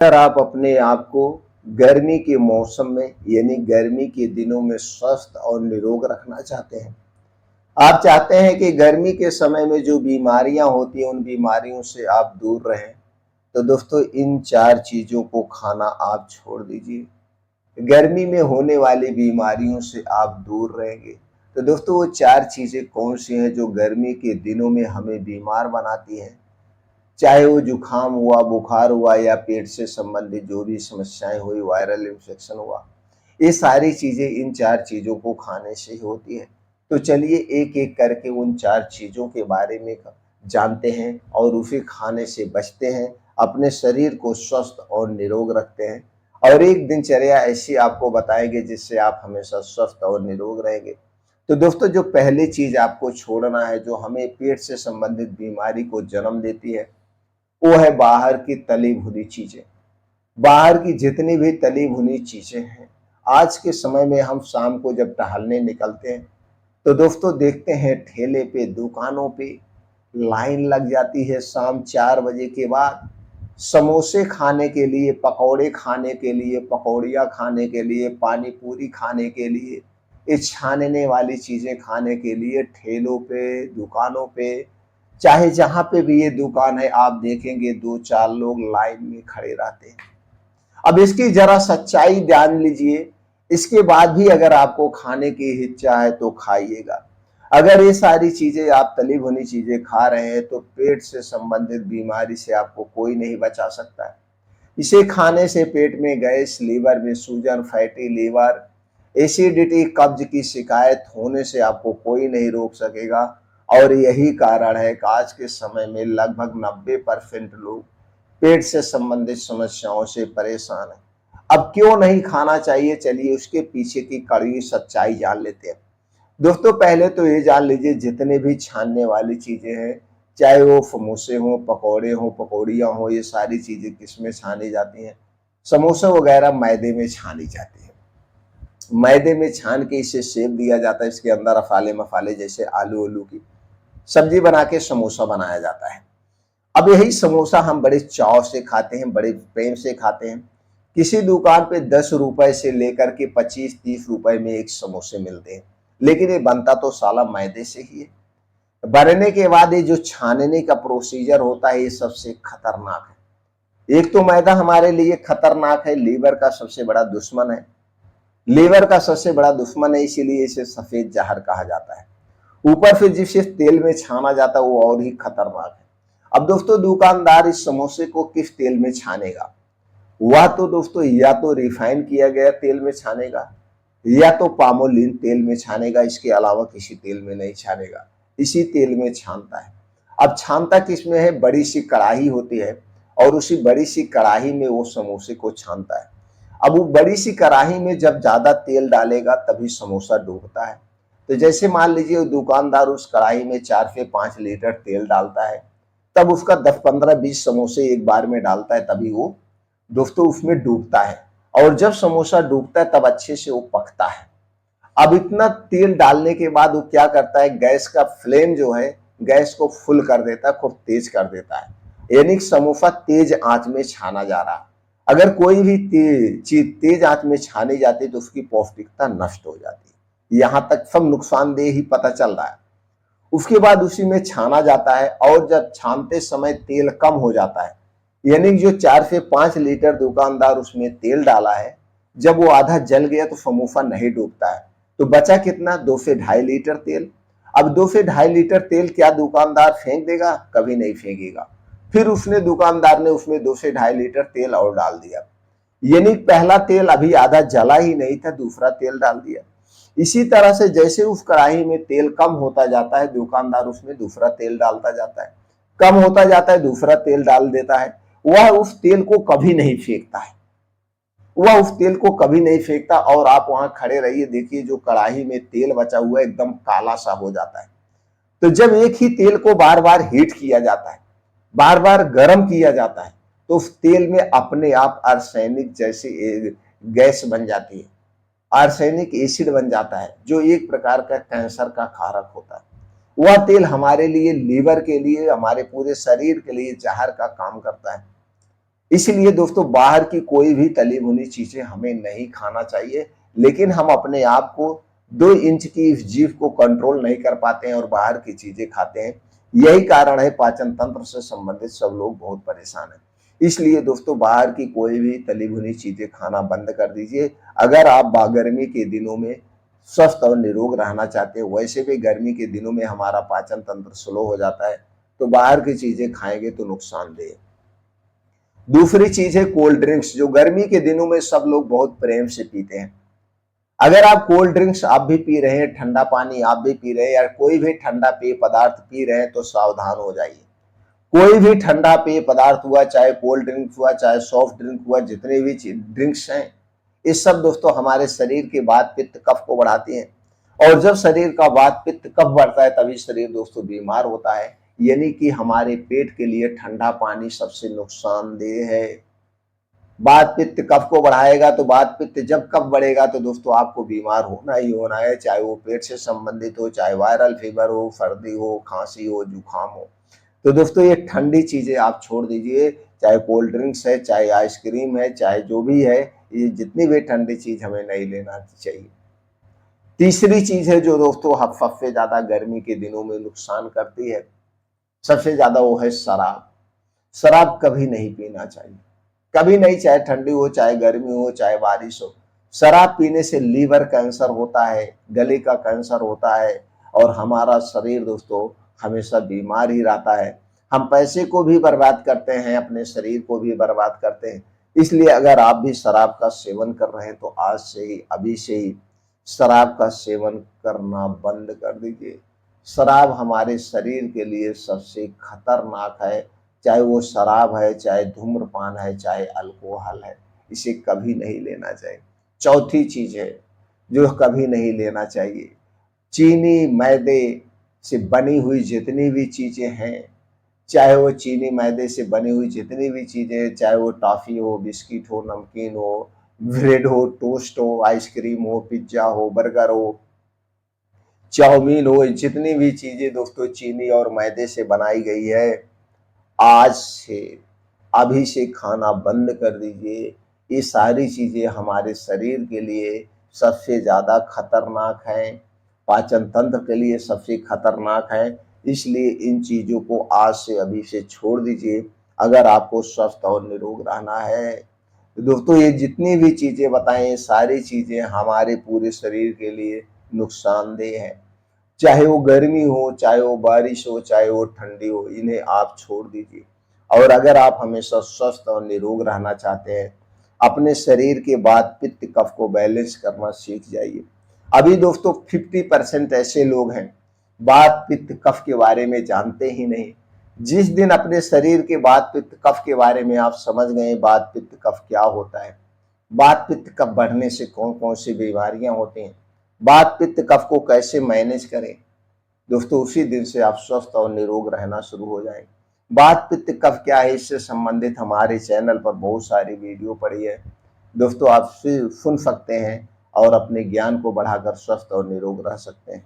अगर आप अपने आप को गर्मी के मौसम में यानी गर्मी के दिनों में स्वस्थ और निरोग रखना चाहते हैं, आप चाहते हैं कि गर्मी के समय में जो बीमारियां होती हैं उन बीमारियों से आप दूर रहें, तो दोस्तों इन 4 चीज़ों को खाना आप छोड़ दीजिए। गर्मी में होने वाली बीमारियों से आप दूर रहेंगे। तो दोस्तों वो 4 चीज़ें कौन-सी हैं जो गर्मी के दिनों में हमें बीमार बनाती हैं? चाहे वो जुकाम हुआ, बुखार हुआ या पेट से संबंधित जो भी समस्याएं हुई, वायरल इन्फेक्शन हुआ, ये सारी चीजें इन 4 चीजों को खाने से ही होती है। तो चलिए एक एक करके उन 4 चीजों के बारे में जानते हैं और उसे खाने से बचते हैं, अपने शरीर को स्वस्थ और निरोग रखते हैं और एक दिनचर्या ऐसी आपको बताएंगे जिससे आप हमेशा स्वस्थ और निरोग रहेंगे। तो दोस्तों जो पहली चीज आपको छोड़ना है जो हमें पेट से संबंधित बीमारी को जन्म देती है, वो है बाहर की तली भुनी चीजें। बाहर की जितनी भी तली भुनी चीजें हैं, आज के समय में हम शाम को जब टहलने निकलते हैं तो दोस्तों देखते हैं ठेले पे, दुकानों पे लाइन लग जाती है शाम 4 बजे के बाद समोसे खाने के लिए, पकौड़े खाने के लिए, पकौड़ियाँ खाने के लिए, पानी पूरी खाने के लिए, ये छानने वाली चीजें खाने के लिए ठेलों पे, दुकानों पे, चाहे जहाँ पे भी ये दुकान है आप देखेंगे 2-4 लोग लाइन में खड़े रहते हैं। अब इसकी जरा सच्चाई जान लीजिए, इसके बाद भी अगर आपको खाने की इच्छा है तो खाइएगा। अगर ये सारी चीजें आप तली भुनी चीजें खा रहे हैं तो पेट से संबंधित बीमारी से आपको कोई नहीं बचा सकता है। इसे खाने से पेट में गैस, लीवर में सूजन, फैटी लीवर, एसिडिटी, कब्ज की शिकायत होने से आपको कोई नहीं रोक सकेगा और यही कारण है कि आज के समय में लगभग 90% लोग पेट से संबंधित समस्याओं से परेशान हैं। अब क्यों नहीं खाना चाहिए, चलिए उसके पीछे की कड़वी सच्चाई जान लेते हैं। दोस्तों पहले तो ये जान लीजिए जितने भी छानने वाली चीजें हैं, चाहे वो समोसे हों, पकौड़े हों, पकौड़ियाँ हों, ये सारी चीजें किसमें छानी जाती हैं? समोसे वगैरह मैदे में छानी जाती है। मैदे में छान के इसे शेप दिया जाता है, इसके अंदर अफाले मफाले जैसे आलू उलू की सब्जी बना के समोसा बनाया जाता है। अब यही समोसा हम बड़े चाव से खाते हैं, बड़े प्रेम से खाते हैं। किसी दुकान पे 10 रुपए से लेकर के 25-30 रुपए में एक समोसे मिलते हैं, लेकिन ये बनता तो साला मैदे से ही है। बनने के बाद ये जो छानने का प्रोसीजर होता है ये सबसे खतरनाक है। एक तो मैदा हमारे लिए खतरनाक है, लीवर का सबसे बड़ा दुश्मन है। लीवर का सबसे बड़ा दुश्मन है, इसीलिए इसे सफेद जहर कहा जाता है। ऊपर फिर जिसे तेल में छाना जाता है वो और ही खतरनाक है। अब दोस्तों दुकानदार इस समोसे को किस तेल में छानेगा? वह तो दोस्तों या तो रिफाइन किया गया तेल में छानेगा या तो पामोलिन तेल में छानेगा, इसके अलावा किसी तेल में नहीं छानेगा। इसी तेल में छानता है। अब छानता किसमें है? बड़ी सी कढ़ाई होती है और उसी बड़ी सी कढ़ाई में वो समोसे को छानता है। अब वो बड़ी सी कढ़ाई में जब ज्यादा तेल डालेगा तभी समोसा डूबता है। तो जैसे मान लीजिए दुकानदार उस कढ़ाई में 4 से 5 लीटर तेल डालता है, तब उसका 10-15-20 समोसे एक बार में डालता है, तभी वो दोस्तों उसमें डूबता है। और जब समोसा डूबता है तब अच्छे से वो पकता है। अब इतना तेल डालने के बाद वो क्या करता है, गैस का फ्लेम जो है गैस को फुल कर देता है, खूब तेज कर देता है, यानी समोसा तेज आंच में छाना जा रहा है। अगर कोई भी चीज तेज आंच में छानी जाती है तो उसकी पौष्टिकता नष्ट हो जाती है। यहाँ तक सब नुकसानदेह ही पता चल रहा है। उसके बाद उसी में छाना जाता है और जब छानते समय तेल कम हो जाता है, यानी जो 4 से 5 लीटर दुकानदार उसमें तेल डाला है, जब वो आधा जल गया तो समोसा नहीं डूबता है, तो बचा कितना? 2 से ढाई लीटर तेल। अब 2 से ढाई लीटर तेल क्या दुकानदार फेंक देगा? कभी नहीं फेंकेगा। फिर उसने दुकानदार ने उसमें 2 से ढाई लीटर तेल और डाल दिया, यानी पहला तेल अभी आधा जला ही नहीं था, दूसरा तेल डाल दिया। इसी तरह से जैसे उस कढ़ाई में तेल कम होता जाता है, दुकानदार उसमें दूसरा तेल डालता जाता है, कम होता जाता है, दूसरा तेल डाल देता है। वह उस तेल को कभी नहीं फेंकता है, वह उस तेल को कभी नहीं फेंकता और आप वहां खड़े रहिए, देखिए जो कढ़ाई में तेल बचा हुआ है एकदम काला सा हो जाता है। तो जब एक ही तेल को बार बार हीट किया जाता है, बार बार गर्म किया जाता है, तो उस तेल में अपने आप आर्सेनिक जैसी गैस बन जाती है, आर्सेनिक एसिड बन जाता है, जो एक प्रकार का कैंसर का कारक होता है। वह तेल हमारे लिए, लीवर के लिए, हमारे पूरे शरीर के लिए जहर का काम करता है। इसलिए दोस्तों बाहर की कोई भी तली भुनी चीजें हमें नहीं खाना चाहिए, लेकिन हम अपने आप को 2 इंच की इस जीभ को कंट्रोल नहीं कर पाते हैं और बाहर की चीजें खाते हैं। यही कारण है पाचन तंत्र से संबंधित सब लोग बहुत परेशान हैं। इसलिए दोस्तों बाहर की कोई भी तली भुनी चीजें खाना बंद कर दीजिए। अगर आप गर्मी के दिनों में स्वस्थ और निरोग रहना चाहते हैं, वैसे भी गर्मी के दिनों में हमारा पाचन तंत्र स्लो हो जाता है, तो बाहर की चीजें खाएंगे तो नुकसानदेह है। दूसरी चीज है कोल्ड ड्रिंक्स, जो गर्मी के दिनों में सब लोग बहुत प्रेम से पीते हैं। अगर आप कोल्ड ड्रिंक्स आप भी पी रहे हैं, ठंडा पानी आप भी पी रहे हैं, या कोई भी ठंडा पेय पदार्थ पी रहे हैं, तो सावधान हो जाइए। कोई भी ठंडा पेय पदार्थ हुआ, चाहे कोल्ड ड्रिंक हुआ, चाहे सॉफ्ट ड्रिंक हुआ, जितने भी ड्रिंक्स हैं, ये सब दोस्तों हमारे शरीर के वात पित्त कफ को बढ़ाती हैं। और जब शरीर का वात पित्त कफ बढ़ता है, तभी शरीर दोस्तों बीमार होता है। यानी कि हमारे पेट के लिए ठंडा पानी सबसे नुकसानदेह है। वात पित्त कफ को बढ़ाएगा, तो वात पित्त जब कफ बढ़ेगा तो दोस्तों आपको बीमार होना ही होना है, चाहे वो पेट से संबंधित हो, चाहे वायरल फीवर हो, सर्दी हो, खांसी हो, जुकाम हो। तो दोस्तों ये ठंडी चीजें आप छोड़ दीजिए, चाहे कोल्ड ड्रिंक्स है, चाहे आइसक्रीम है, चाहे जो भी है, ये जितनी भी ठंडी चीज हमें नहीं लेना चाहिए। तीसरी चीज है जो दोस्तों सबसे ज्यादा गर्मी के दिनों में नुकसान करती है, सबसे ज्यादा, वो है शराब। शराब कभी नहीं पीना चाहिए, कभी नहीं, चाहे ठंडी हो, चाहे गर्मी हो, चाहे बारिश हो। शराब पीने से लीवर कैंसर होता है, गले का कैंसर होता है, और हमारा शरीर दोस्तों हमेशा बीमार ही रहता है। हम पैसे को भी बर्बाद करते हैं, अपने शरीर को भी बर्बाद करते हैं। इसलिए अगर आप भी शराब का सेवन कर रहे हैं, तो आज से ही, अभी से ही शराब का सेवन करना बंद कर दीजिए। शराब हमारे शरीर के लिए सबसे खतरनाक है, चाहे वो शराब है, चाहे धूम्रपान है, चाहे अल्कोहल है, इसे कभी नहीं लेना चाहिए। चौथी चीज है जो कभी नहीं लेना चाहिए, चीनी मैदे से बनी हुई जितनी भी चीजें हैं, चाहे वो चीनी मैदे से बनी हुई जितनी भी चीजें, चाहे वो टॉफी हो, बिस्किट हो, नमकीन हो, ब्रेड हो, टोस्ट हो, आइसक्रीम हो, पिज्जा हो, बर्गर हो, चाउमीन हो, जितनी भी चीजें दोस्तों चीनी और मैदे से बनाई गई है, आज से, अभी से खाना बंद कर दीजिए। ये सारी चीजें हमारे शरीर के लिए सबसे ज्यादा खतरनाक हैं, पाचन तंत्र के लिए सबसे खतरनाक है। इसलिए इन चीजों को आज से, अभी से छोड़ दीजिए, अगर आपको स्वस्थ और निरोग रहना है। तो दोस्तों ये जितनी भी चीजें बताएं, सारी चीजें हमारे पूरे शरीर के लिए नुकसानदेह है। चाहे वो गर्मी हो, चाहे वो बारिश हो, चाहे वो ठंडी हो, इन्हें आप छोड़ दीजिए। और अगर आप हमेशा स्वस्थ और निरोग रहना चाहते हैं, अपने शरीर के वात पित्त कफ को बैलेंस करना सीख जाइए। अभी दोस्तों 50% ऐसे लोग हैं वात पित्त कफ के बारे में जानते ही नहीं। जिस दिन अपने शरीर के वात पित्त कफ के बारे में आप समझ गए वात पित्त कफ क्या होता है, वात पित्त कफ बढ़ने से कौन कौन सी बीमारियां होती हैं, वात पित्त कफ को कैसे मैनेज करें, दोस्तों उसी दिन से आप स्वस्थ और निरोग रहना शुरू हो जाएंगे। वात पित्त कफ क्या है, इससे संबंधित हमारे चैनल पर बहुत सारी वीडियो पड़ी है, दोस्तों आप सुन सकते हैं और अपने ज्ञान को बढ़ाकर स्वस्थ और निरोग रह सकते हैं।